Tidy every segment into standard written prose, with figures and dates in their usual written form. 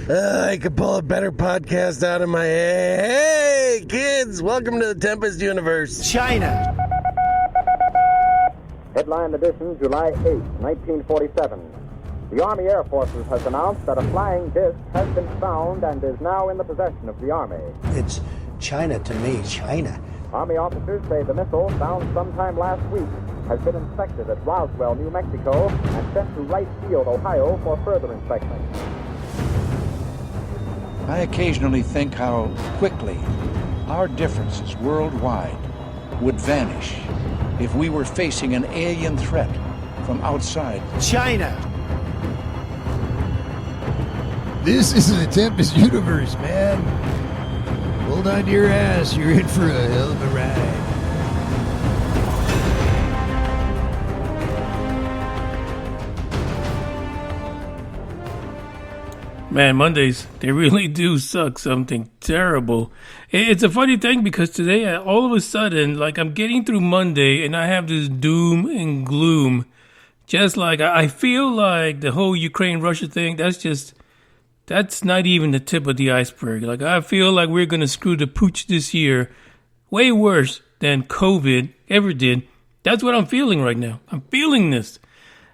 I could pull a better podcast out of my head. Hey, kids, welcome to the Tempest Universe. China. Headline edition, July 8, 1947. The Army Air Forces has announced that a flying disc has been found and is now in the possession of the Army. It's China to me, China. Army officers say the missile, found sometime last week, has been inspected at Roswell, New Mexico, and sent to Wright Field, Ohio, for further inspection. I occasionally think how quickly our differences worldwide would vanish if we were facing an alien threat from outside. China. This is the Tempest Universe, man. Hold on to your ass. You're in for a hell of a ride. Man, Mondays, they really do suck something terrible. It's a funny thing because today, all of a sudden, like I'm getting through Monday and I have this doom and gloom. Just like I feel like the whole Ukraine-Russia thing, that's not even the tip of the iceberg. Like I feel like we're going to screw the pooch this year way worse than COVID ever did. That's what I'm feeling right now. I'm feeling this.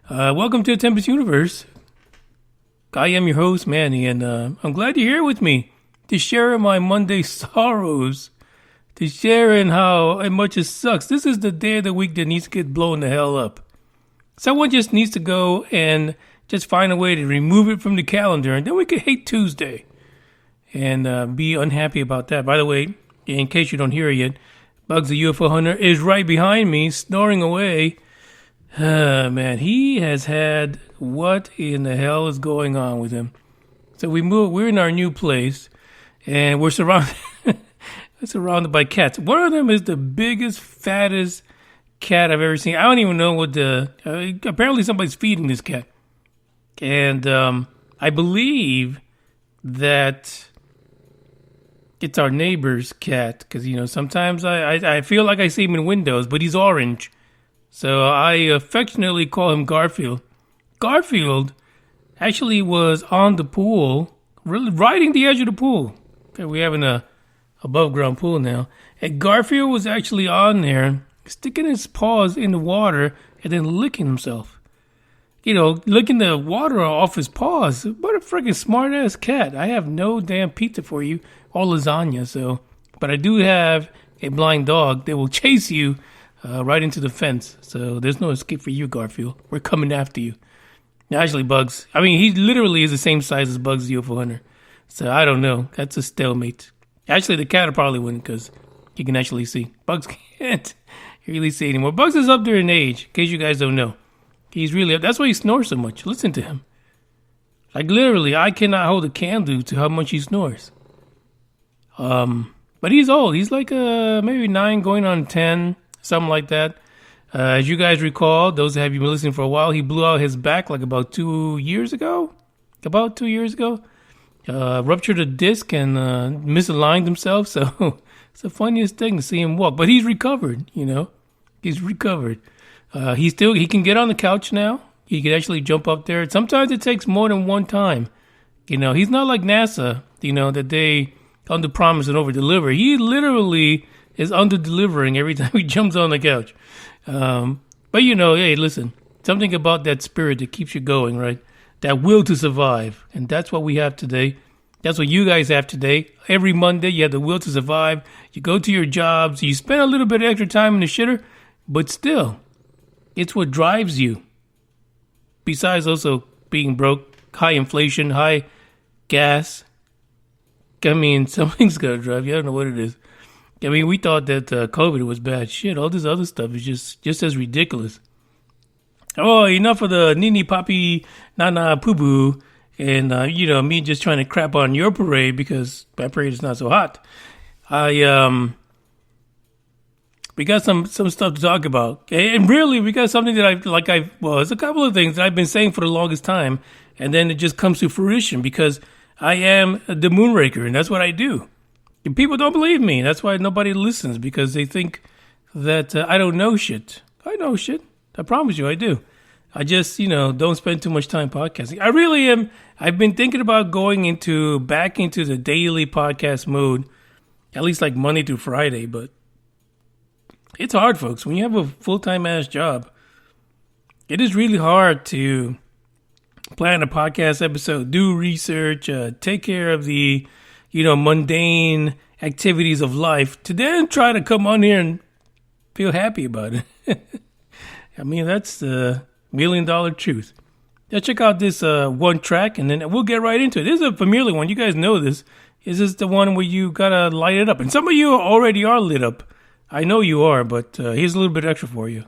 Welcome to the Tempest Universe. I am your host, Manny, and I'm glad you're here with me to share my Monday sorrows, to share in how much it sucks. This is the day of the week that needs to get blown the hell up. Someone just needs to go and just find a way to remove it from the calendar, and then we could hate Tuesday and be unhappy about that. By the way, in case you don't hear it yet, Bugs the UFO Hunter is right behind me, snoring away. Man, he has had, what in the hell is going on with him? So we're in our new place, and we're surrounded by cats. One of them is the biggest, fattest cat I've ever seen. I don't even know what apparently somebody's feeding this cat. And I believe that it's our neighbor's cat, because, you know, sometimes I feel like I see him in windows, but he's orange. So I affectionately call him Garfield. Garfield actually was on the pool, really riding the edge of the pool. Okay, we have an above ground pool now. And Garfield was actually on there, sticking his paws in the water and then licking himself. You know, licking the water off his paws. What a freaking smart ass cat. I have no damn pizza for you or lasagna, but I do have a blind dog that will chase you right into the fence. So there's no escape for you, Garfield. We're coming after you. Now, actually, Bugs, I mean, he literally is the same size as Bugs the UFO Hunter. So I don't know. That's a stalemate. Actually, the cat will probably win because he can actually see. Bugs can't really see anymore. Bugs is up there in age, in case you guys don't know. He's really up. That's why he snores so much. Listen to him. Like, literally, I cannot hold a candle to how much he snores. But he's old. He's like maybe 9 going on 10. Something like that. As you guys recall, those that have been listening for a while, he blew out his back like about 2 years ago. Ruptured a disc and misaligned himself. So it's the funniest thing to see him walk. But he's recovered, you know. He's recovered. He can get on the couch now. He can actually jump up there. Sometimes it takes more than one time. You know, he's not like NASA, you know, that they under-promise and over-deliver. He literally is under-delivering every time he jumps on the couch. But, you know, hey, listen, something about that spirit that keeps you going, right? That will to survive. And that's what we have today. That's what you guys have today. Every Monday, you have the will to survive. You go to your jobs. You spend a little bit of extra time in the shitter. But still, it's what drives you. Besides also being broke, high inflation, high gas. I mean, something's got to drive you. I don't know what it is. I mean, we thought that COVID was bad. Shit, all this other stuff is just as ridiculous. Oh, enough of the nini papi nana poo poo, and you know, me just trying to crap on your parade because my parade is not so hot. We got some stuff to talk about, and really, we got something that there's a couple of things that I've been saying for the longest time, and then it just comes to fruition because I am the Moonraker, and that's what I do. And people don't believe me. That's why nobody listens, because they think that I don't know shit. I know shit. I promise you I do. I just, don't spend too much time podcasting. I really am. I've been thinking about going back into the daily podcast mode, at least like Monday through Friday, but it's hard, folks. When you have a full-time ass job, it is really hard to plan a podcast episode, do research, take care of the, mundane activities of life, to then try to come on here and feel happy about it. I mean, that's the $1 million truth. Now check out this one track, and then we'll get right into it. This is a familiar one. You guys know this. This is the one where you gotta light it up. And some of you already are lit up. I know you are, but here's a little bit extra for you.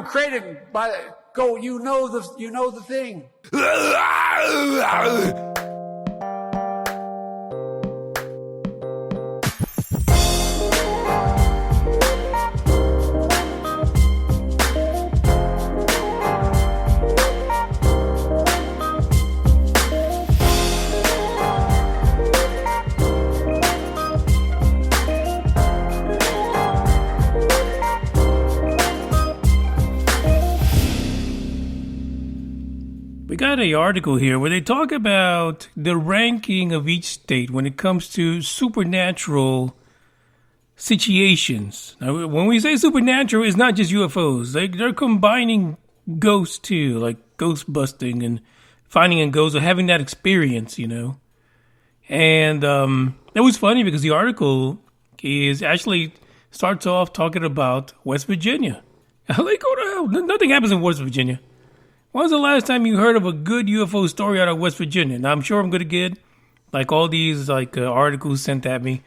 Created by go, you know the thing. We got an article here where they talk about the ranking of each state when it comes to supernatural situations. Now, when we say supernatural, it's not just UFOs. They're combining ghosts too, like ghost busting and finding a ghost or having that experience, you know. And it was funny because the article is actually starts off talking about West Virginia. Like, go to hell. Nothing happens in West Virginia. When was the last time you heard of a good UFO story out of West Virginia? Now, I'm sure I'm going to get like all these articles sent at me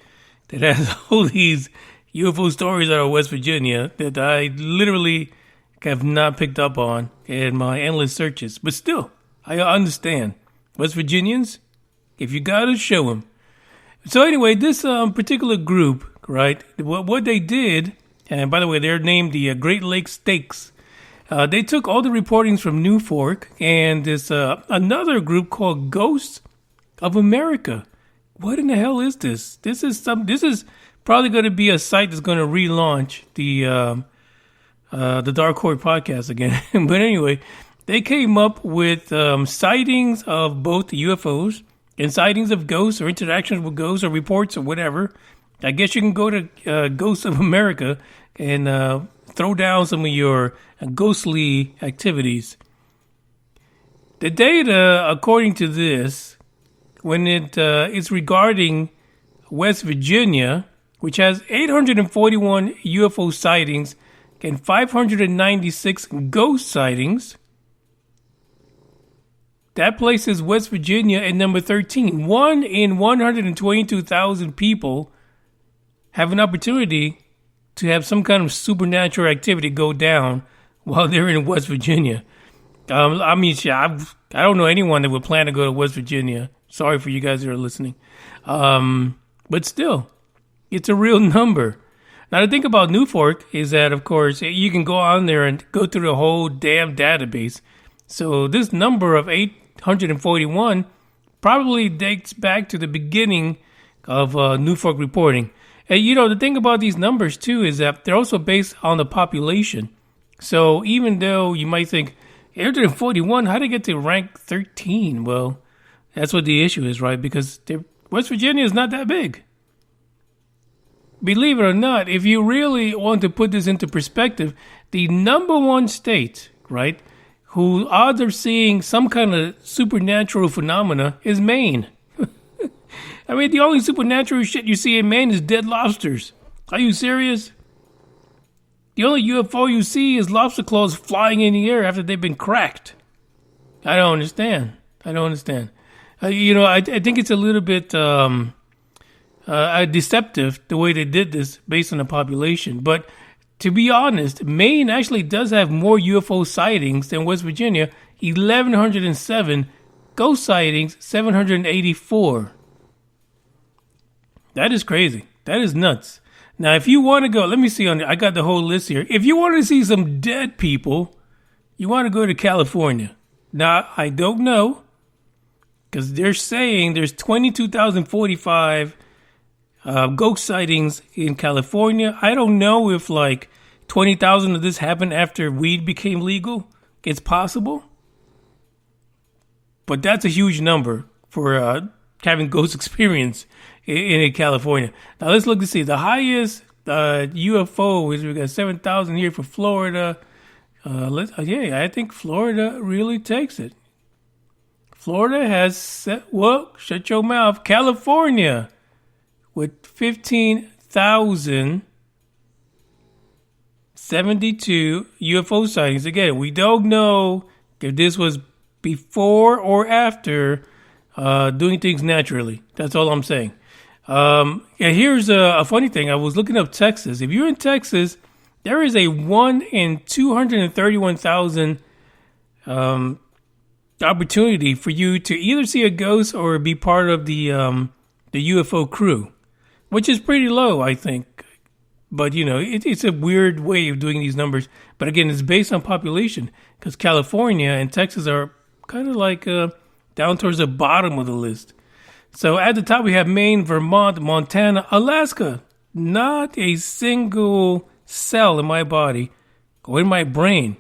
that has all these UFO stories out of West Virginia that I literally have not picked up on in my endless searches. But still, I understand. West Virginians, if you got to show them. So anyway, this particular group, right, what they did, and by the way, they're named the Great Lakes Stakes. They took all the reportings from New Fork and this another group called Ghosts of America. What in the hell is this? This is probably going to be a site that's going to relaunch the Dark Horde podcast again. But anyway, they came up with sightings of both UFOs and sightings of ghosts or interactions with ghosts or reports or whatever. I guess you can go to Ghosts of America and throw down some of your ghostly activities. The data, according to this, when it is regarding West Virginia, which has 841 UFO sightings and 596 ghost sightings, that places West Virginia at number 13. 1 in 122,000 people have an opportunity to have some kind of supernatural activity go down while they're in West Virginia. I don't know anyone that would plan to go to West Virginia. Sorry for you guys that are listening. But still, it's a real number. Now, the thing about New Fork is that, of course, you can go on there and go through the whole damn database. So this number of 841 probably dates back to the beginning of New Fork reporting. And, you know, the thing about these numbers, too, is that they're also based on the population. So even though you might think, 841, how did they get to rank 13? Well, that's what the issue is, right? Because West Virginia is not that big. Believe it or not, if you really want to put this into perspective, the number one state, right, who odds of seeing some kind of supernatural phenomena is Maine. I mean, the only supernatural shit you see in Maine is dead lobsters. Are you serious? The only UFO you see is lobster claws flying in the air after they've been cracked. I don't understand. I think it's a little bit deceptive the way they did this based on the population. But to be honest, Maine actually does have more UFO sightings than West Virginia. 1,107 ghost sightings, 784. That is crazy. That is nuts. Now, if you want to go, let me see I got the whole list here. If you want to see some dead people, you want to go to California. Now, I don't know, because they're saying there's 22,045 ghost sightings in California. I don't know if like 20,000 of this happened after weed became legal. It's possible. But that's a huge number for having ghost experience in California. Now let's look to see. The highest UFO is, we got 7,000 here for Florida. I think Florida really takes it. Florida has shut your mouth. California with 15,072 UFO sightings. Again, we don't know if this was before or after doing things naturally. That's all I'm saying. And here's a funny thing. I was looking up Texas. If you're in Texas, there is a 1 in 231,000 opportunity for you to either see a ghost or be part of the UFO crew, which is pretty low, I think. But, you know, it's a weird way of doing these numbers. But again, it's based on population, because California and Texas are kind of like down towards the bottom of the list. So at the top, we have Maine, Vermont, Montana, Alaska. Not a single cell in my body or in my brain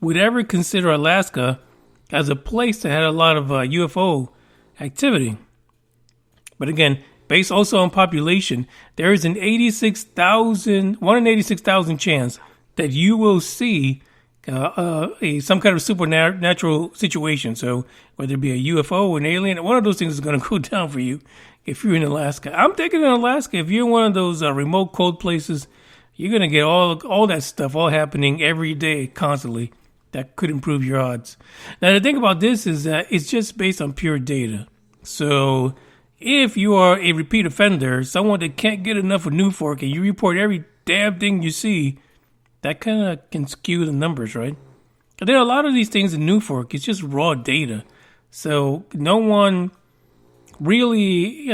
would ever consider Alaska as a place that had a lot of UFO activity. But again, based also on population, there is an 1 in 86,000 chance that you will see some kind of supernatural situation. So whether it be a UFO or an alien, one of those things is going to go down for you if you're in Alaska. I'm thinking in Alaska, if you're in one of those remote cold places, you're going to get all that stuff all happening every day, constantly. That could improve your odds. Now, the thing about this is that it's just based on pure data. So if you are a repeat offender, someone that can't get enough of Newfork, and you report every damn thing you see, that kind of can skew the numbers, right? And there are a lot of these things in Newfork. It's just raw data. So no one really,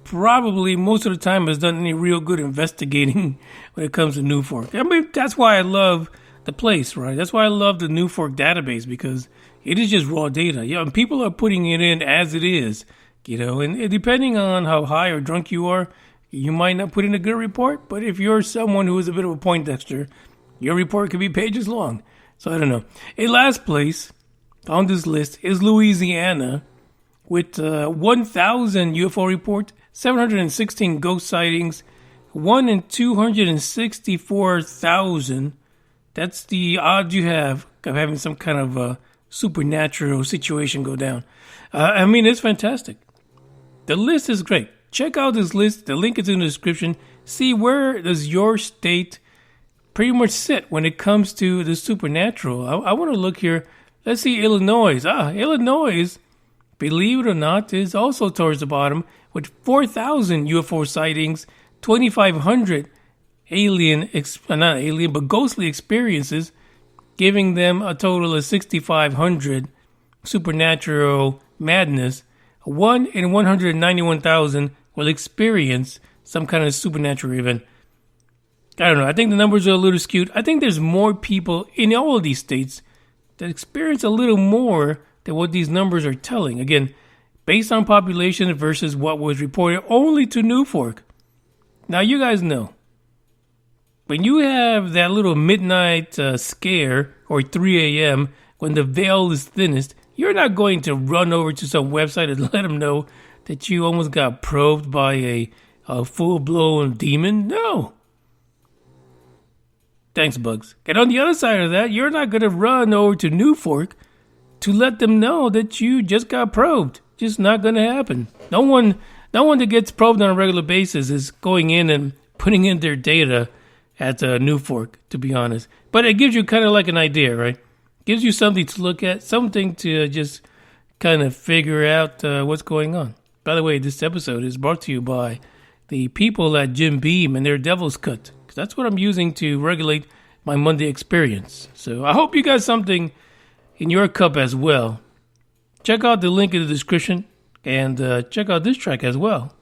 probably most of the time, has done any real good investigating when it comes to Newfork. I mean, that's why I love the place, right? That's why I love the Newfork database, because it is just raw data. Yeah, and people are putting it in as it is, and depending on how high or drunk you are, you might not put in a good report, but if you're someone who is a bit of a Poindexter, your report could be pages long. So I don't know. In last place on this list is Louisiana with 1,000 UFO reports, 716 ghost sightings, 1 in 264,000. That's the odds you have of having some kind of a supernatural situation go down. I mean, it's fantastic. The list is great. Check out this list. The link is in the description. See where does your state pretty much sit when it comes to the supernatural. I want to look here. Let's see Illinois. Illinois, believe it or not, is also towards the bottom with 4,000 UFO sightings, 2,500 ghostly experiences, giving them a total of 6,500 supernatural madness. 1 in 191,000 will experience some kind of supernatural event. I don't know. I think the numbers are a little skewed. I think there's more people in all of these states that experience a little more than what these numbers are telling. Again, based on population versus what was reported only to Newfork. Now, you guys know, when you have that little midnight scare or 3 a.m. when the veil is thinnest, you're not going to run over to some website and let them know that you almost got probed by a full-blown demon. No. Thanks, Bugs. And on the other side of that, you're not going to run over to Newfork to let them know that you just got probed. Just not going to happen. No one that gets probed on a regular basis is going in and putting in their data at Newfork, to be honest. But it gives you kind of like an idea, right? Gives you something to look at, something to just kind of figure out what's going on. By the way, this episode is brought to you by the people at Jim Beam and their Devil's Cut. Because that's what I'm using to regulate my Monday experience. So I hope you got something in your cup as well. Check out the link in the description and check out this track as well.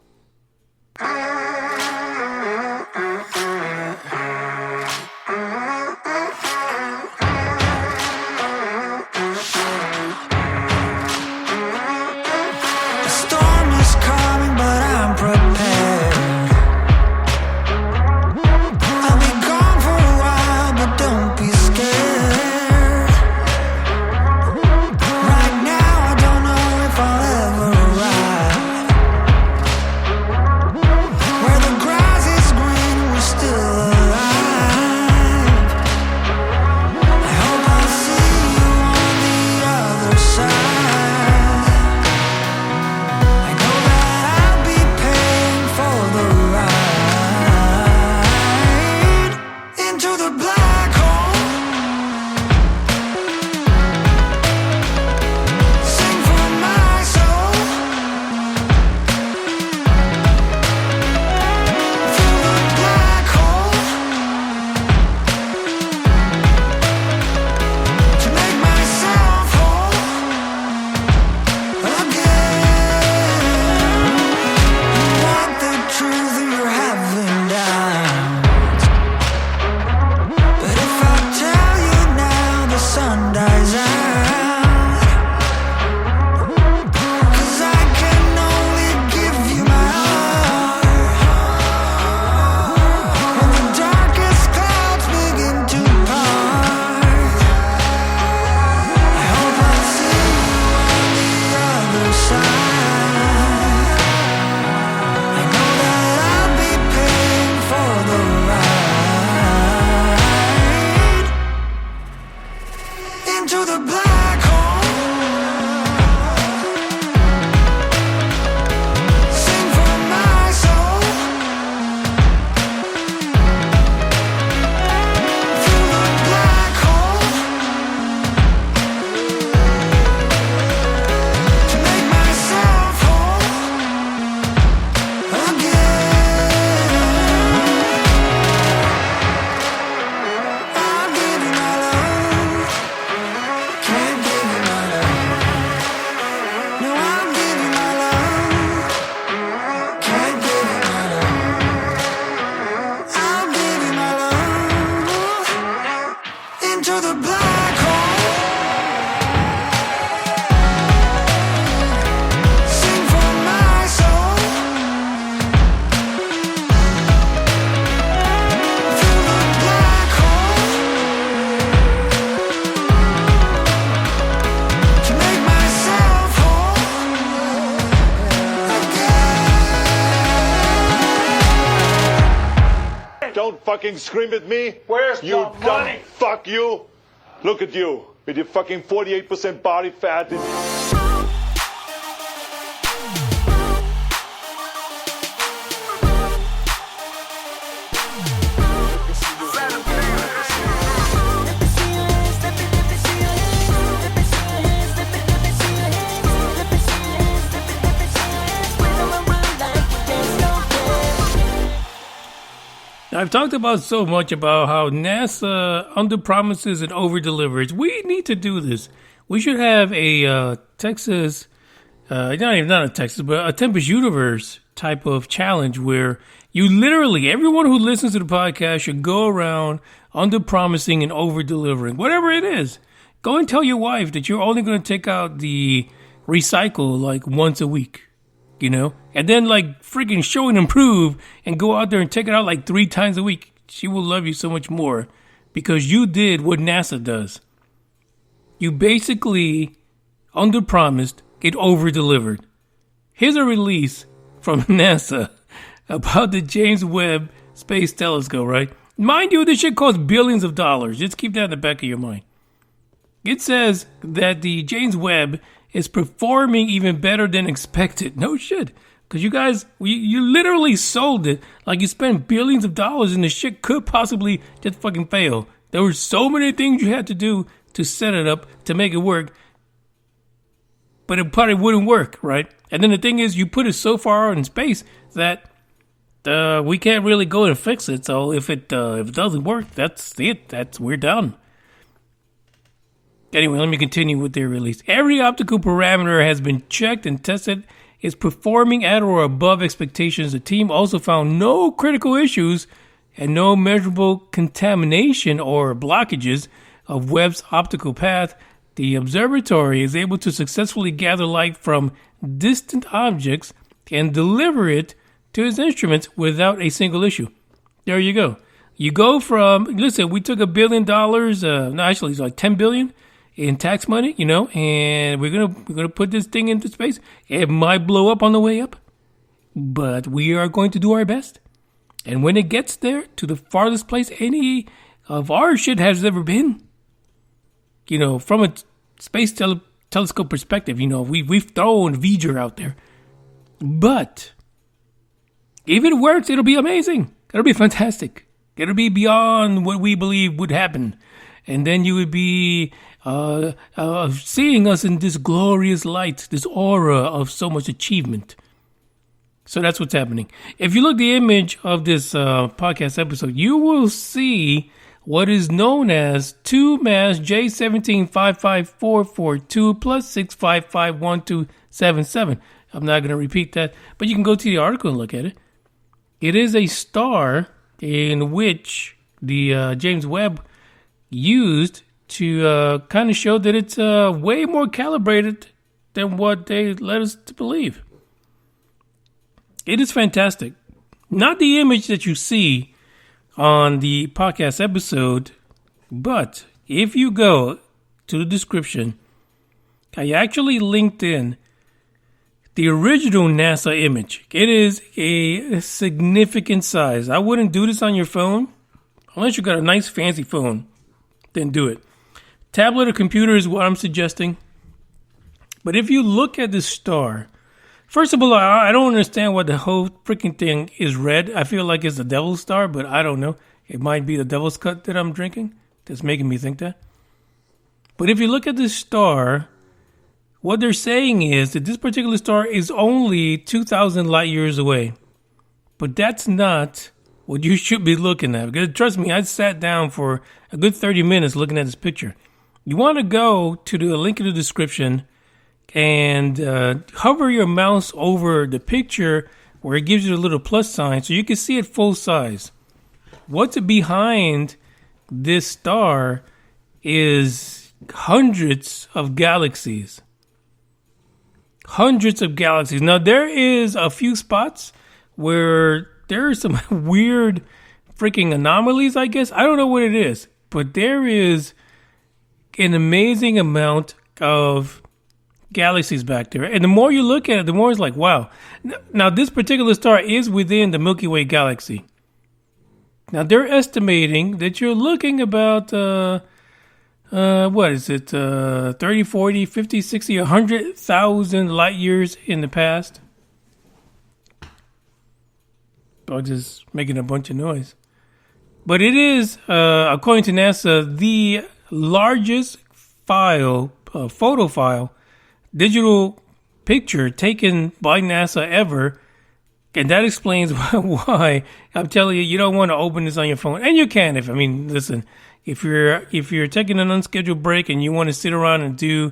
into the black hole. Sing for my soul. Through the black hole. To make myself whole again. Don't fucking scream at me. Where's you the dumb money? fuck you. Look at you with your fucking 48% body fat. I've talked about so much about how NASA underpromises and overdelivers. We need to do this. We should have a Texas, not a Texas, but a Tempest Universe type of challenge where you literally, everyone who listens to the podcast should go around underpromising and over-delivering, whatever it is. Go and tell your wife that you're only going to take out the recycle like once a week. You know, and then like freaking show and improve and go out there and take it out like 3 times a week. She will love you so much more because you did what NASA does. You basically underpromised, it over-delivered. Here's a release from NASA about the James Webb Space Telescope, right? Mind you, this shit costs billions of dollars. Just keep that in the back of your mind. It says that the James Webb is performing even better than expected. No shit. Because you guys, you literally sold it like you spent billions of dollars and the shit could possibly just fucking fail. There were so many things you had to do to set it up, to make it work. But it probably wouldn't work, right? And then the thing is, you put it so far out in space that we can't really go and fix it. So if it doesn't work, that's it. We're done. Anyway, let me continue with their release. Every optical parameter has been checked and tested. It's performing at or above expectations. The team also found no critical issues and no measurable contamination or blockages of Webb's optical path. The observatory is able to successfully gather light from distant objects and deliver it to its instruments without a single issue. There you go. You go from, listen, we took $1 billion, no, actually it's like $10 billion in tax money, you know, and we're gonna put this thing into space. It might blow up on the way up, but we are going to do our best. And when it gets there to the farthest place any of our shit has ever been, you know, from a space telescope perspective, you know, we've thrown V'ger out there, but if it works, it'll be amazing. It'll be fantastic. It'll be beyond what we believe would happen. And then you would be seeing us in this glorious light, this aura of so much achievement. So that's what's happening. If you look at the image of this podcast episode, you will see what is known as 2 mass J1755442 plus 6551277. I'm not going to repeat that, but you can go to the article and look at it. It is a star in which the James Webb used to kind of show that it's way more calibrated than what they led us to believe. It is fantastic. Not the image that you see on the podcast episode, but if you go to the description, I actually linked in the original NASA image. It is a significant size. I wouldn't do this on your phone unless you got a nice fancy phone. Then do it. Tablet or computer is what I'm suggesting. But if you look at this star, first of all, I don't understand why the whole freaking thing is red. I feel like it's the devil's star, but I don't know. It might be the devil's cut that I'm drinking that's making me think that. But if you look at this star, what they're saying is that this particular star is only 2,000 light years away. But that's not what you should be looking at. Because trust me, I sat down for a good 30 minutes looking at this picture. You want to go to the link in the description and hover your mouse over the picture where it gives you a little plus sign so you can see it full size. What's behind this star is hundreds of galaxies. Hundreds of galaxies. Now, there is a few spots where there are some weird freaking anomalies, I guess. I don't know what it is, but there is an amazing amount of galaxies back there. And the more you look at it, the more it's like, wow. Now, this particular star is within the Milky Way galaxy. Now, they're estimating that you're looking about, what is it, 30, 40, 50, 60, 100,000 light years in the past. Dog just making a bunch of noise. But it is, according to NASA, the largest photo file, digital picture taken by NASA ever. And that explains why I'm telling you don't want to open this on your phone. And you can listen, if you're taking an unscheduled break and you want to sit around and do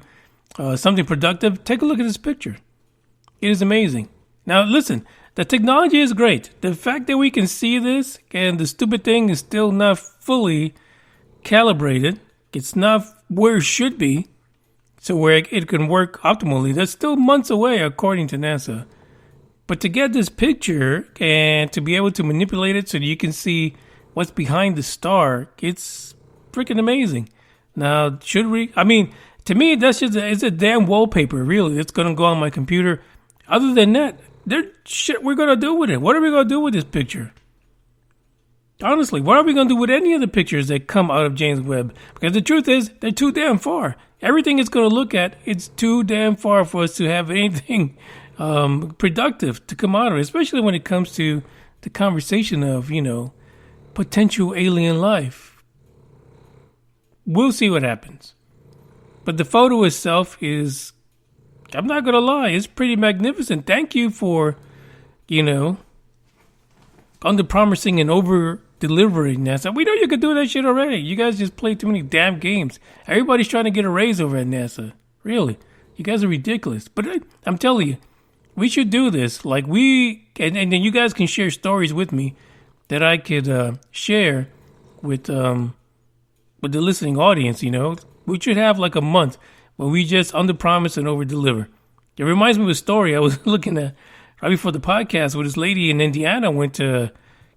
something productive, take a look at this picture. It is amazing. Now, listen, the technology is great. The fact that we can see this and the stupid thing is still not fully calibrated, it's not where it should be, so where it can work optimally, that's still months away, according to NASA. But to get this picture and to be able to manipulate it so that you can see what's behind the star, it's freaking amazing. Now, should we? To me, it's a damn wallpaper, really. It's going to go on my computer. Other than that, there's shit we're going to do with it. What are we going to do with this picture? Honestly, what are we going to do with any of the pictures that come out of James Webb? Because the truth is, they're too damn far. Everything it's going to look at, it's too damn far for us to have anything productive to come out of it, especially when it comes to the conversation of, potential alien life. We'll see what happens. But the photo itself is, I'm not going to lie, it's pretty magnificent. Thank you for, under-promising and over-delivering NASA. We know you could do that shit already. You guys just play too many damn games. Everybody's trying to get a raise over at NASA. Really. You guys are ridiculous. But I'm telling you, we should do this. Like and then you guys can share stories with me that I could share with the listening audience, We should have like a month where we just under-promise and over-deliver. It reminds me of a story I was looking at right before the podcast where this lady in Indiana went to,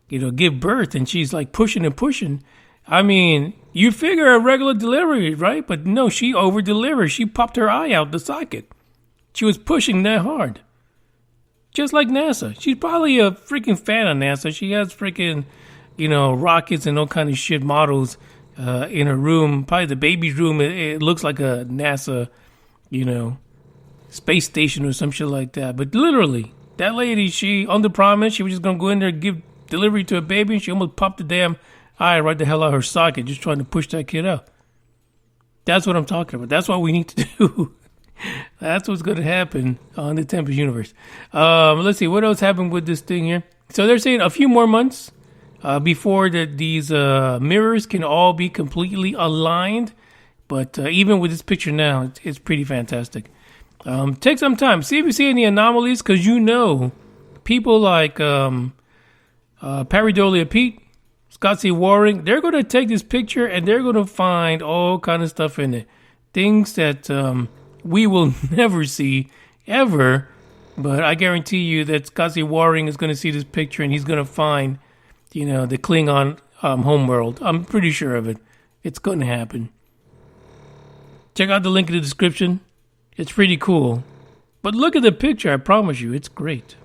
give birth, and she's like pushing and pushing. You figure a regular delivery, right? But no, she over-delivered. She popped her eye out the socket. She was pushing that hard. Just like NASA. She's probably a freaking fan of NASA. She has freaking, rockets and all kind of shit models in her room. Probably the baby's room. It looks like a NASA, space station or some shit like that. But literally, that lady, she under-promised. She was just going to go in there and give delivery to a baby. And she almost popped the damn eye right the hell out of her socket just trying to push that kid out. That's what I'm talking about. That's what we need to do. That's what's going to happen on the Tempest universe. Let's see. What else happened with this thing here? So they're saying a few more months before these mirrors can all be completely aligned. But even with this picture now, it's pretty fantastic. Take some time. See if you see any anomalies, because people like Pareidolia Pete, Scott C. Waring, they're going to take this picture and they're going to find all kind of stuff in it. Things that we will never see ever, but I guarantee you that Scott C. Waring is going to see this picture and he's going to find, the Klingon homeworld. I'm pretty sure of it. It's going to happen. Check out the link in the description. It's pretty cool. But look at the picture, I promise you, it's great.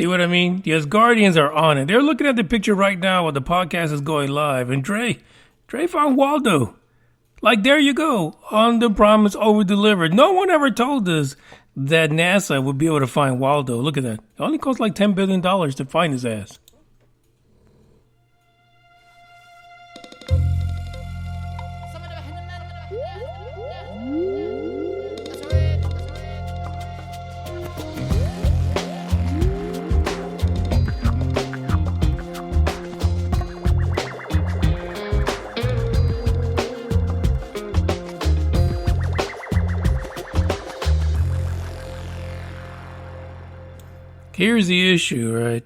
what I mean? Yes, Guardians are on it. They're looking at the picture right now while the podcast is going live. And Dre found Waldo. Like, there you go. Under promise, over delivered. No one ever told us that NASA would be able to find Waldo. Look at that. It only cost like $10 billion to find his ass. Here's the issue, right?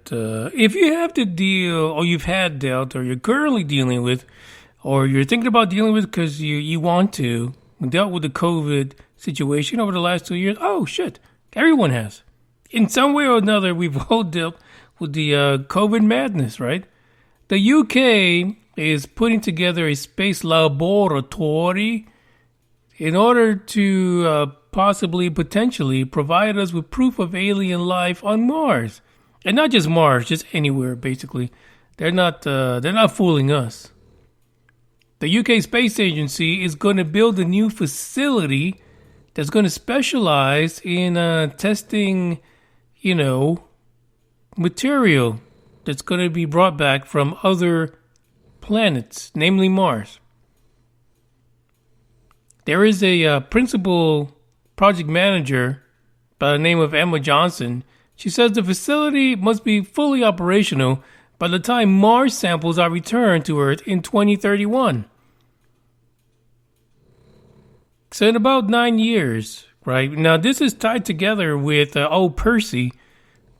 If you have to deal, or you've had dealt, or you're currently dealing with, or you're thinking about dealing with because you want to, dealt with the COVID situation over the last 2 years, oh shit, everyone has. In some way or another, we've all dealt with the COVID madness, right? The UK is putting together a space laboratory in order to potentially provide us with proof of alien life on Mars. And not just Mars, just anywhere, basically. They're not fooling us. The UK Space Agency is going to build a new facility that's going to specialize in testing, material that's going to be brought back from other planets, namely Mars. There is a principal project manager by the name of Emma Johnson. She says the facility must be fully operational by the time Mars samples are returned to Earth in 2031. So in about 9 years, right? Now this is tied together with Percy,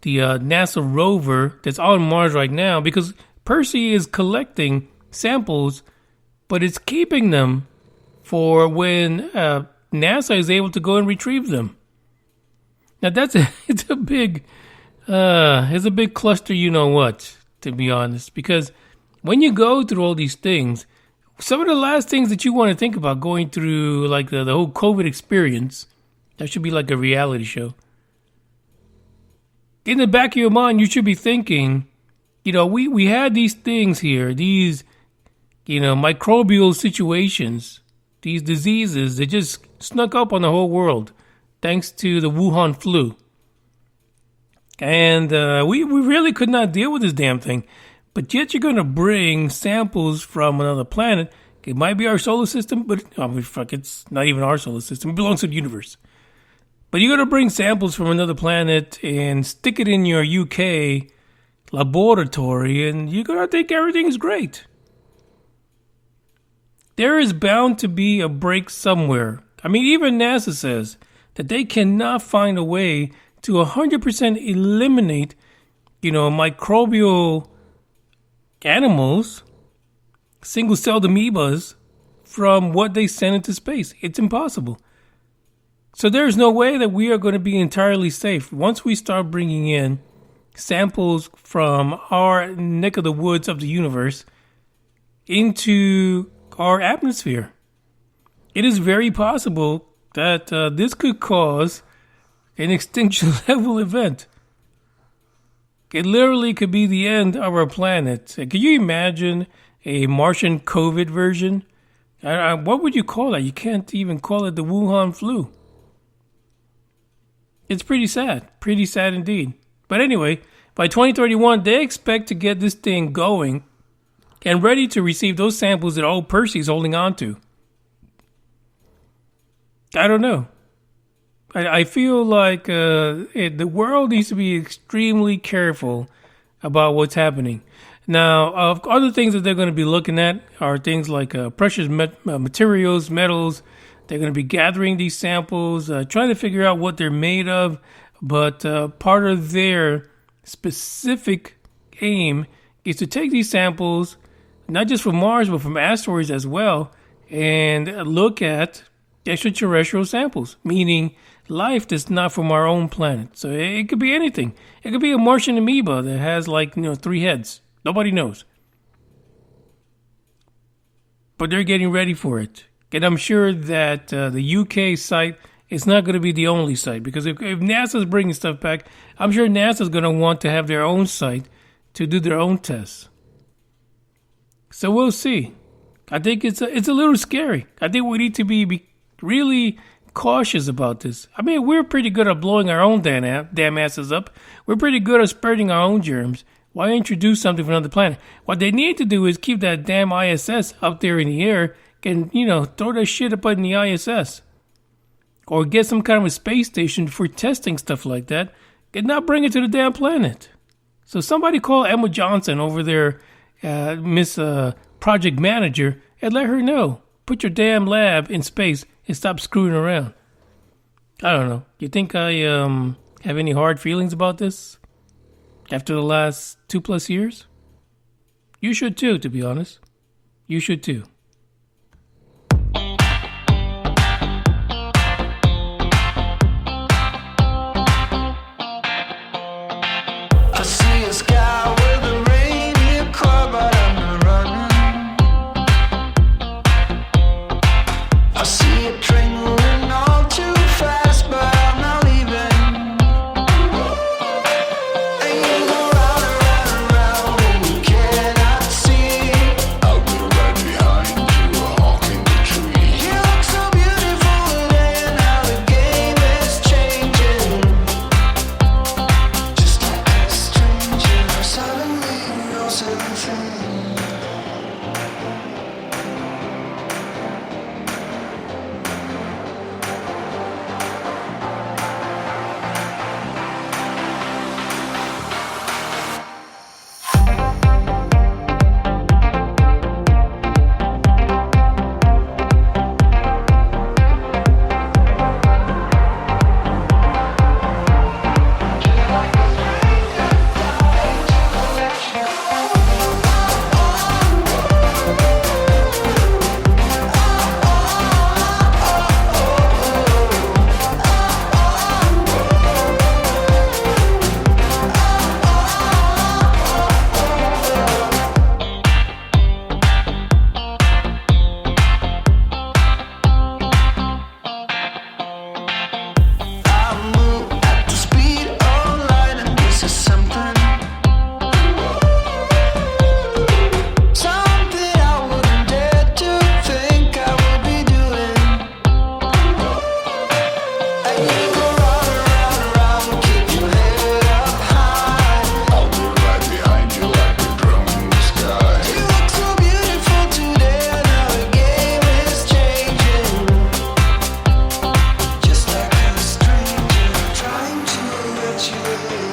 the NASA rover that's on Mars right now, because Percy is collecting samples, but it's keeping them for when NASA is able to go and retrieve them. Now it's a big cluster, to be honest, because when you go through all these things, some of the last things that you want to think about going through, like the whole COVID experience, that should be like a reality show. In the back of your mind, you should be thinking, we had these things here, these, microbial situations, these diseases that just snuck up on the whole world thanks to the Wuhan flu. And we really could not deal with this damn thing. But yet you're going to bring samples from another planet. It might be our solar system, but it's not even our solar system. It belongs to the universe. But you're going to bring samples from another planet and stick it in your UK laboratory, and you're going to think everything's great. There is bound to be a break somewhere. I mean, even NASA says that they cannot find a way to 100% eliminate, microbial animals, single-celled amoebas, from what they send into space. It's impossible. So there's no way that we are going to be entirely safe once we start bringing in samples from our neck of the woods of the universe into our atmosphere. It is very possible that this could cause an extinction level event. It literally could be the end of our planet. Can you imagine a Martian COVID version? What would you call that? You can't even call it the Wuhan flu. It's pretty sad indeed. But anyway, by 2031, they expect to get this thing going and ready to receive those samples that old Percy's holding on to. I don't know. I feel like the world needs to be extremely careful about what's happening. Now, other things that they're going to be looking at are things like precious materials, metals. They're going to be gathering these samples, trying to figure out what they're made of. But part of their specific aim is to take these samples, not just from Mars, but from asteroids as well, and look at extraterrestrial samples, meaning life that's not from our own planet. So it could be anything. It could be a Martian amoeba that has 3 heads. Nobody knows. But they're getting ready for it. And I'm sure that the UK site It's not going to be the only site, because if NASA's bringing stuff back, I'm sure NASA's going to want to have their own site to do their own tests. So we'll see. I think it's a little scary. I think we need to be really cautious about this. I mean, we're pretty good at blowing our own damn asses up. We're pretty good at spreading our own germs. Why introduce something from another planet? What they need to do is keep that damn ISS up there in the air and, throw that shit up in the ISS. Or get some kind of a space station for testing stuff like that and not bring it to the damn planet. So somebody call Emma Johnson over there, Miss Project Manager, and let her know. Put your damn lab in space and stop screwing around. I don't know. You think I have any hard feelings about this after the last 2+ years? You should too, to be honest. You should too. I see a sky with a reindeer car, but I'm running. I see a train moving all too fast, but I'm not leaving. And you go round and round and round, and you cannot see. I'll be right behind you, hawking the tree. You look so beautiful today, and how the game is changing. Just like a stranger, suddenly knows everything. I move at the speed of light, and this is something I wouldn't dare to think I would be doing. And you go round and round and round, keep your head up high. I'll be right behind you like a drum in the sky. You look so beautiful today, and how the game is changing. Just like a stranger trying to let you in.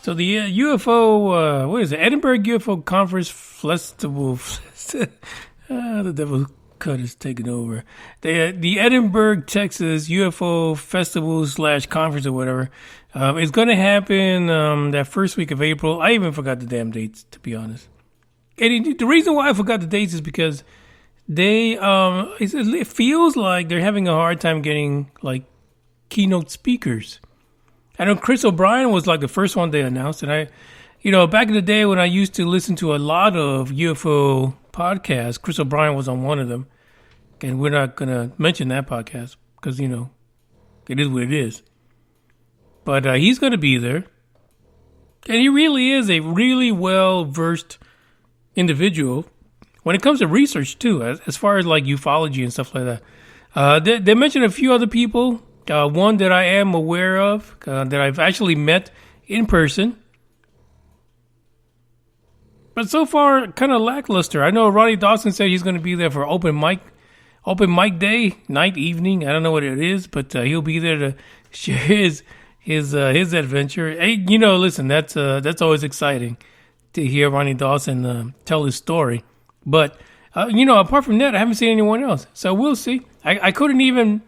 So the UFO, what is it? Edinburgh UFO Conference Festival. The devil cut is taking over. The Edinburgh, Texas UFO Festival / conference or whatever is going to happen that first week of April. I even forgot the damn dates, to be honest. And the reason why I forgot the dates is because it feels like they're having a hard time getting like keynote speakers. I know Chris O'Brien was like the first one they announced, and back in the day when I used to listen to a lot of UFO podcasts, Chris O'Brien was on one of them. And we're not going to mention that podcast because, it is what it is. But he's going to be there. And he really is a really well-versed individual when it comes to research, too, as far as like ufology and stuff like that. They mentioned a few other people. One that I am aware of that I've actually met in person. But so far, kind of lackluster. I know Ronnie Dawson said he's going to be there for open mic day, night, evening. I don't know what it is, but he'll be there to share his adventure. Hey, listen, that's always exciting to hear Ronnie Dawson tell his story. But apart from that, I haven't seen anyone else. So we'll see. I couldn't even.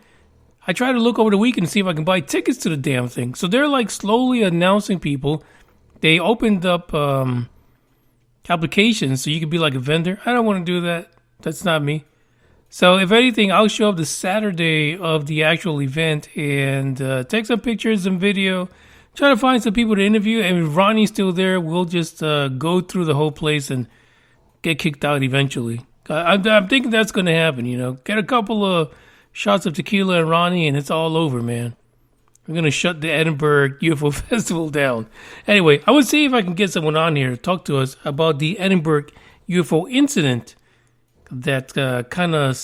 I tried to look over the weekend to see if I can buy tickets to the damn thing. So they're like slowly announcing people. They opened up applications so you could be like a vendor. I don't want to do that. That's not me. So if anything, I'll show up the Saturday of the actual event and take some pictures and video. Try to find some people to interview. And if Ronnie's still there, we'll just go through the whole place and get kicked out eventually. I'm thinking that's going to happen, Get a couple of shots of tequila and Ronnie and it's all over, man. We're going to shut the Edinburgh UFO Festival down. Anyway, I will see if I can get someone on here to talk to us about the Edinburgh UFO incident that kind of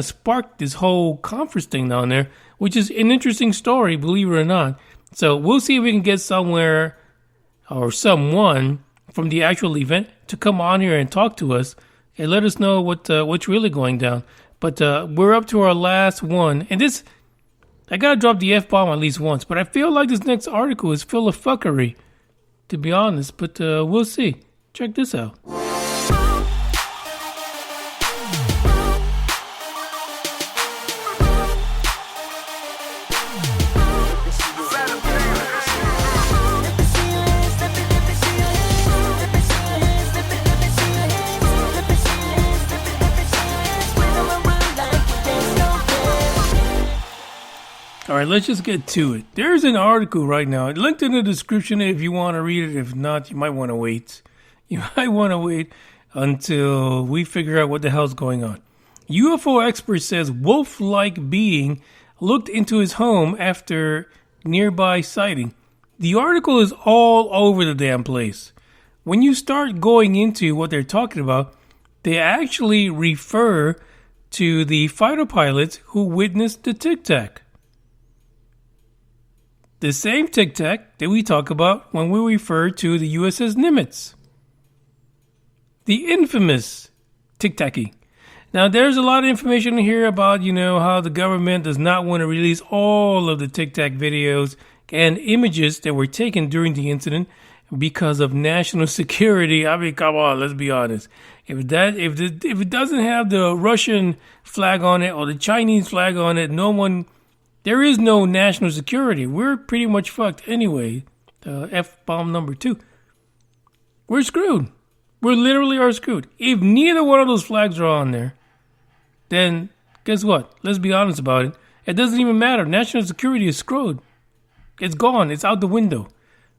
sparked this whole conference thing down there, which is an interesting story, believe it or not. So we'll see if we can get somewhere or someone from the actual event to come on here and talk to us and let us know what's really going down. But we're up to our last one, and this, I gotta drop the F-bomb at least once, but I feel like this next article is full of fuckery, to be honest, but we'll see. Check this out. All right, let's just get to it. There's an article right now. Linked in the description if you want to read it. If not, you might want to wait. You might want to wait until we figure out what the hell's going on. UFO expert says wolf-like being looked into his home after nearby sighting. The article is all over the damn place. When you start going into what they're talking about, they actually refer to the fighter pilots who witnessed the Tic Tac. The same Tic Tac that we talk about when we refer to the USS Nimitz. The infamous Tic Tac-y. Now, there's a lot of information here about, how the government does not want to release all of the Tic Tac videos and images that were taken during the incident because of national security. I mean, come on, let's be honest. If it doesn't have the Russian flag on it or the Chinese flag on it, there is no national security. We're pretty much fucked anyway. F-bomb number 2. We're screwed. We literally are screwed. If neither one of those flags are on there, then guess what? Let's be honest about it. It doesn't even matter. National security is screwed. It's gone. It's out the window.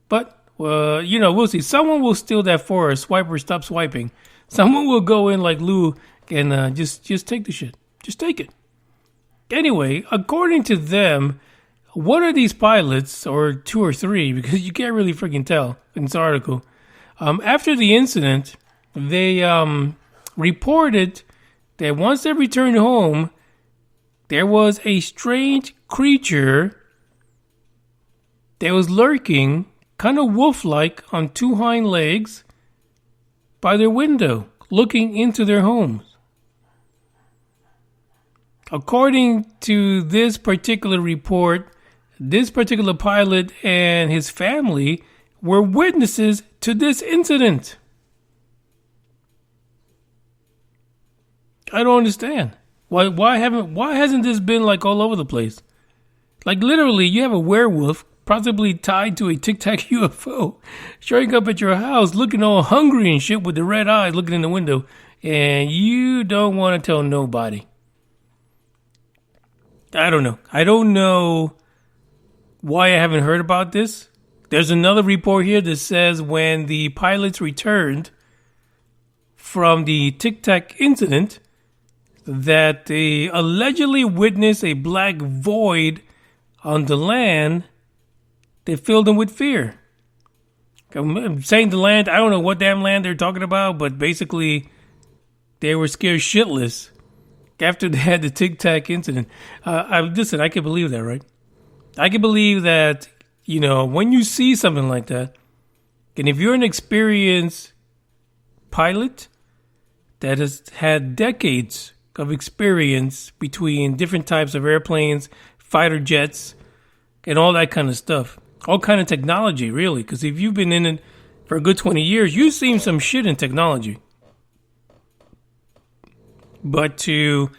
But, we'll see. Someone will steal that for us. Swiper, stop swiping. Someone will go in like Lou and just take the shit. Just take it. Anyway, according to them, one of these pilots, or 2 or 3, because you can't really freaking tell in this article, after the incident, they reported that once they returned home, there was a strange creature that was lurking, kind of wolf-like, on 2 hind legs by their window, looking into their homes. According to this particular report, this particular pilot and his family were witnesses to this incident. I don't understand. Why hasn't this been like all over the place? Like literally, you have a werewolf possibly tied to a Tic Tac UFO showing up at your house looking all hungry and shit with the red eyes looking in the window, and you don't want to tell nobody. I don't know. I don't know why I haven't heard about this. There's another report here that says when the pilots returned from the Tic Tac incident, that they allegedly witnessed a black void on the land that filled them with fear. I'm saying the land, I don't know what damn land they're talking about, but basically they were scared shitless after they had the Tic Tac incident. Listen, I can believe that, right? I can believe that, when you see something like that, and if you're an experienced pilot that has had decades of experience between different types of airplanes, fighter jets, and all that kind of stuff, all kind of technology, really, because if you've been in it for a good 20 years, you've seen some shit in technology. But to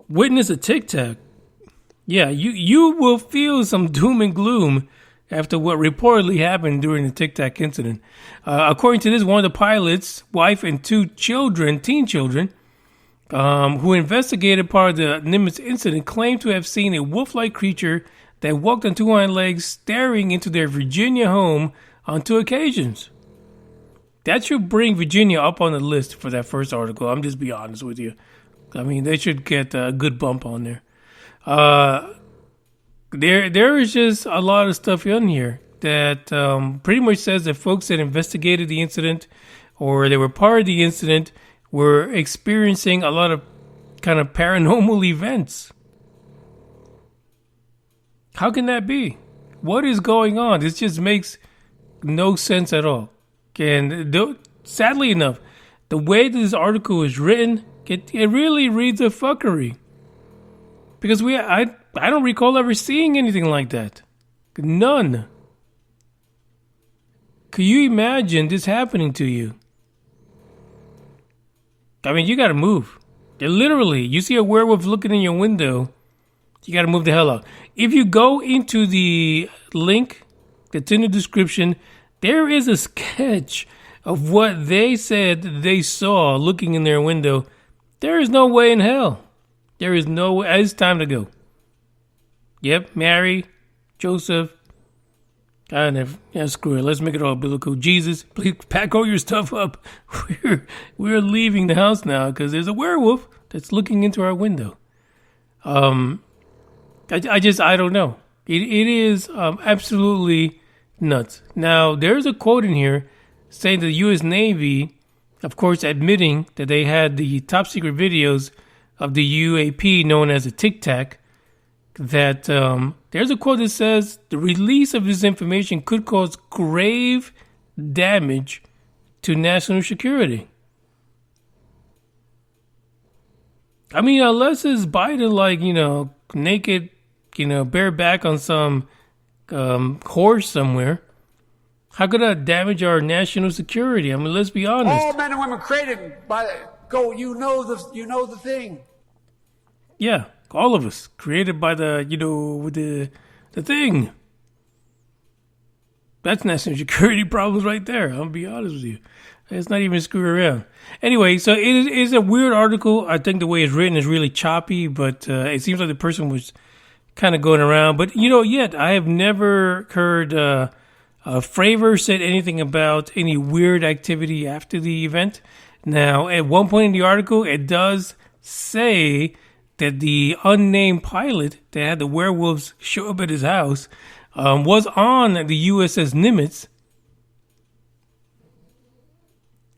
witness a Tic Tac, yeah, you will feel some doom and gloom after what reportedly happened during the Tic Tac incident. According to this, one of the pilot's wife and two children, teen children, who investigated part of the Nimitz incident, claimed to have seen a wolf-like creature that walked on two hind legs staring into their Virginia home on 2 occasions. That should bring Virginia up on the list for that first article. I'm just be honest with you. I mean, they should get a good bump on there. There is just a lot of stuff in here that pretty much says that folks that investigated the incident or they were part of the incident were experiencing a lot of kind of paranormal events. How can that be? What is going on? This just makes no sense at all. And sadly enough, the way this article is written, it really reads a fuckery. Because I don't recall ever seeing anything like that. None. Could you imagine this happening to you? I mean, you gotta move. Literally, you see a werewolf looking in your window, you gotta move the hell out. If you go into the link that's in the description, there is a sketch of what they said they saw looking in their window. There is no way in hell. There is no way. It's time to go. Yep, Mary, Joseph, screw it. Let's make it all biblical. Jesus, please pack all your stuff up. We're leaving the house now because there's a werewolf that's looking into our window. I don't know. It is absolutely nuts. Now, there's a quote in here saying the U.S. Navy, of course, admitting that they had the top secret videos of the UAP known as a Tic Tac, that there's a quote that says the release of this information could cause grave damage to national security. I mean, unless it's Biden, like, naked, bareback on some horse somewhere, how could that damage our national security? I mean, let's be honest. All men and women created by you know the thing. Yeah, all of us created by the thing. That's national security problems right there. I'll be honest with you. It's not even screw around. Anyway, so it is a weird article. I think the way it's written is really choppy, but it seems like the person was kind of going around. But, yet I have never heard Fravor said anything about any weird activity after the event. Now, at one point in the article, it does say that the unnamed pilot that had the werewolves show up at his house was on the USS Nimitz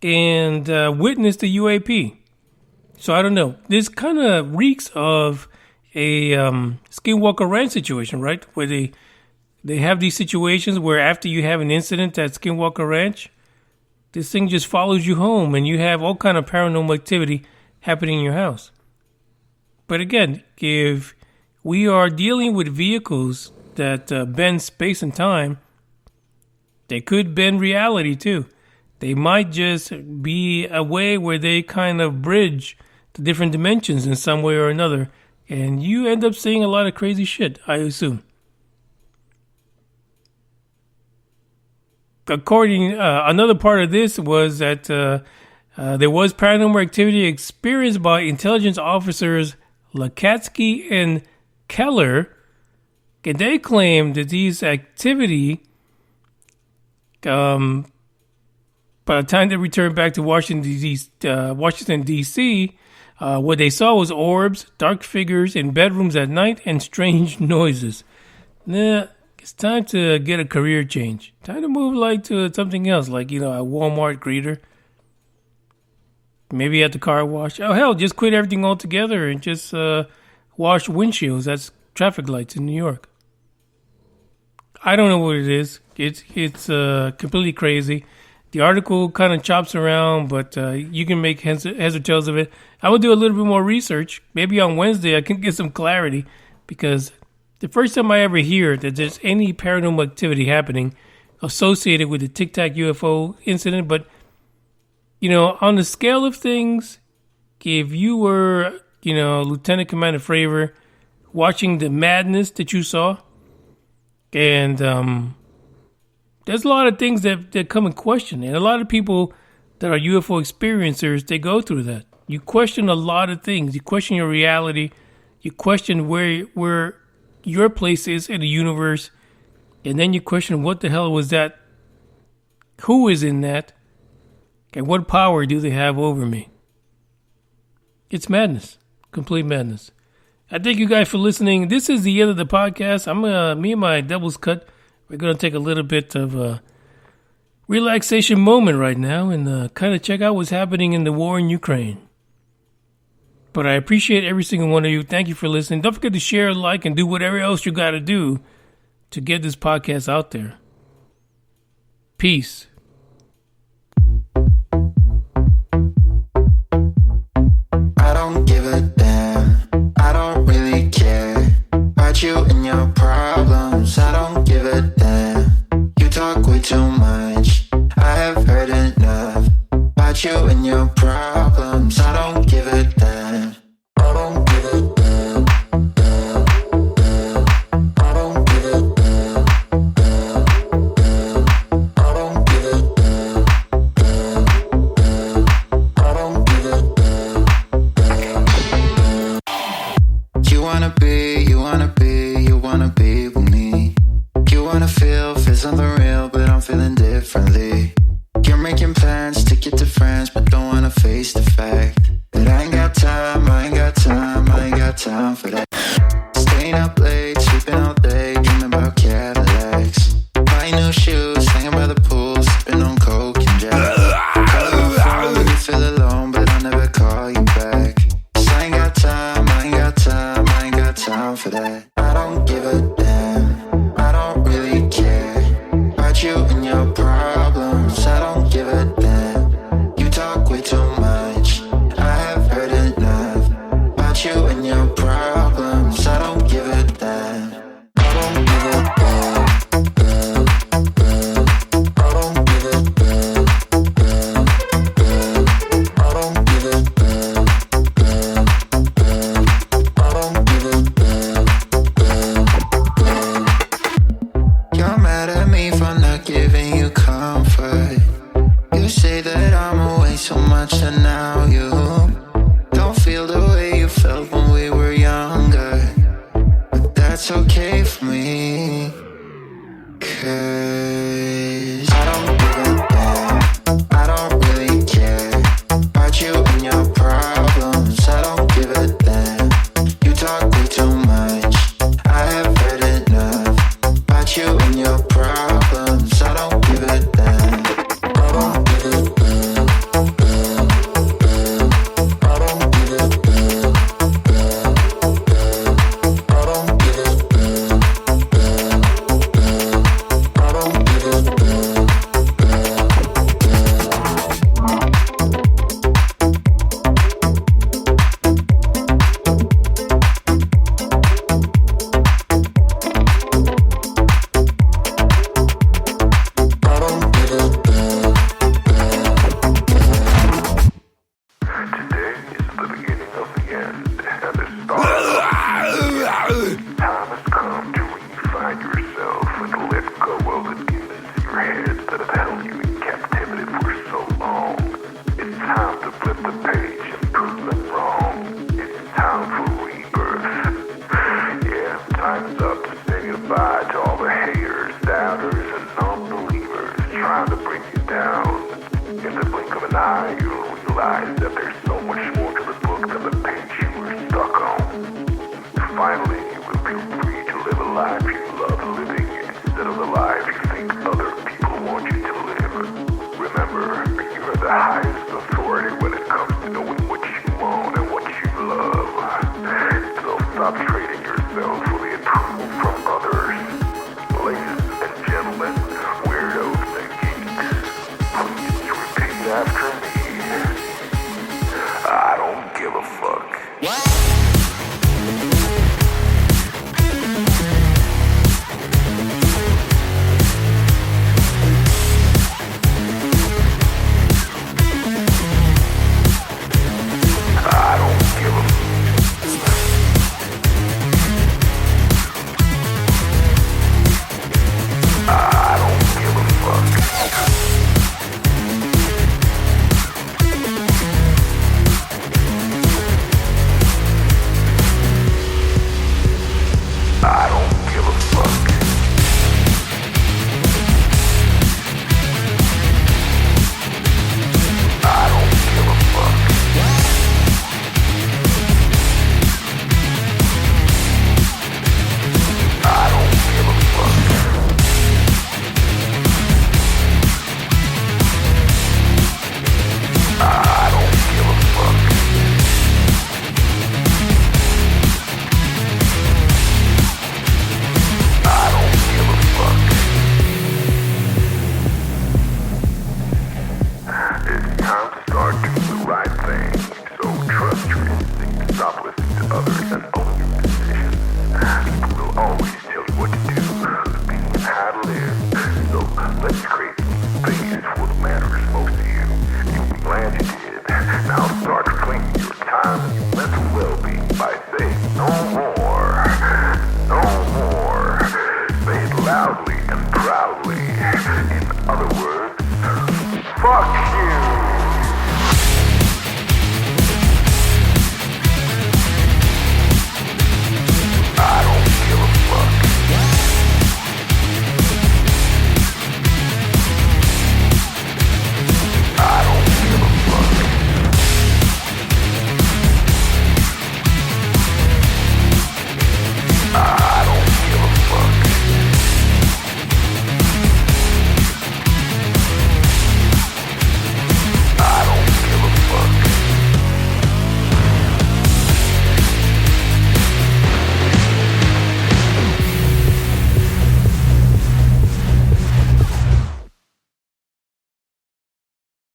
and witnessed the UAP. So I don't know. This kind of reeks of a Skinwalker Ranch situation, right? Where they have these situations where after you have an incident at Skinwalker Ranch, this thing just follows you home and you have all kind of paranormal activity happening in your house. But again, if we are dealing with vehicles that bend space and time, they could bend reality too. They might just be a way where they kind of bridge the different dimensions in some way or another. And you end up seeing a lot of crazy shit, I assume. Another part of this was that there was paranormal activity experienced by intelligence officers Lakatsky and Keller. And they claimed that these activity, by the time they returned back to Washington, D.C., what they saw was orbs, dark figures in bedrooms at night, and strange noises. Nah, it's time to get a career change. Time to move to something else, a Walmart greeter. Maybe at the car wash. Oh, hell, just quit everything altogether and just wash windshields. That's traffic lights in New York. I don't know what it is. It's completely crazy. The article kind of chops around, but you can make heads or tails of it. I will do a little bit more research. Maybe on Wednesday I can get some clarity, because the first time I ever hear that there's any paranormal activity happening associated with the Tic Tac UFO incident. But, on the scale of things, if you were, Lieutenant Commander Fravor, watching the madness that you saw, and there's a lot of things that come in question. And a lot of people that are UFO experiencers, they go through that. You question a lot of things. You question your reality. You question where your place is in the universe. And then you question, what the hell was that? Who is in that? And what power do they have over me? It's madness. Complete madness. I thank you guys for listening. This is the end of the podcast. Me and my Devil's Cut, we're going to take a little bit of a relaxation moment right now and kind of check out what's happening in the war in Ukraine. But I appreciate every single one of you. Thank you for listening. Don't forget to share, like, and do whatever else you got to do to get this podcast out there. Peace. I don't give a damn. I don't really care about you and your problems. I don't give a damn. You talk way too much. I have heard enough about you and your problems. I don't give a damn. I don't give a damn. Damn, damn. I don't give a damn. Damn, damn. I don't give a damn. Damn, damn. I don't give a damn. You wanna be with me. You wanna feel something real, but I'm feeling differently. You're making plans to get to France, but don't wanna face the fact that I ain't got time, I ain't got time, I ain't got time for that. Staying up late, sleeping all day, dreaming about Cadillacs. Buying new shoes, hanging by the pool, sipping on Coke and Jack. Call your phone when you feel alone, but I'll never call you back. 'Cause I ain't got time, I ain't got time, I ain't got time for that.